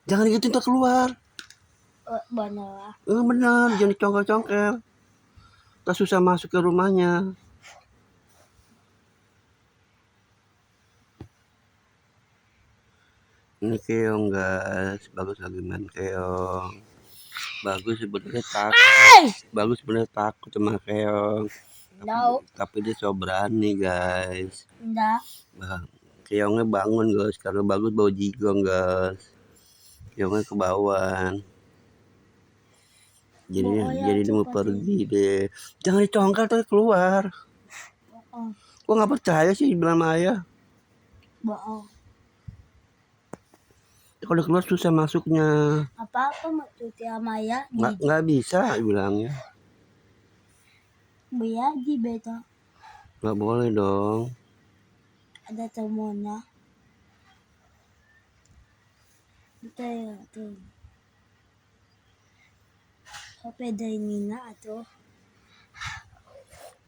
Jangan gitu ntar keluar. Bener. Bener, jangan dicongkel-congkel. Tak susah masuk ke rumahnya. Ini keong guys, bagus lagi main keong. Bagus sebenarnya takut sama keong. No. Tapi dia so berani guys. Enggak. Keongnya bangun guys, karena bagus bau jigong guys. Keongnya kebauan. Jadi dia mau pergi deh. Jangan dicongkel tuh keluar. Gua nggak percaya sih bilang sama ayah. Bohong. Kalau keluar susah masuknya. Apa-apa maksudnya Maya? Nggak bisa bilangnya. Biaji beta. Nggak boleh dong. Ada temennya. Betul tuh. Sepeda ini na tuh.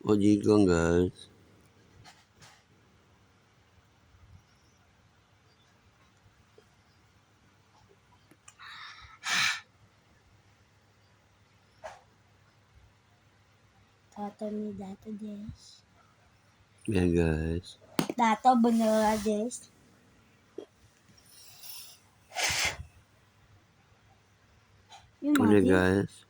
Oh jigong guys. Tato nih dato guys. Ya guys. Dato bener guys. Udah guys.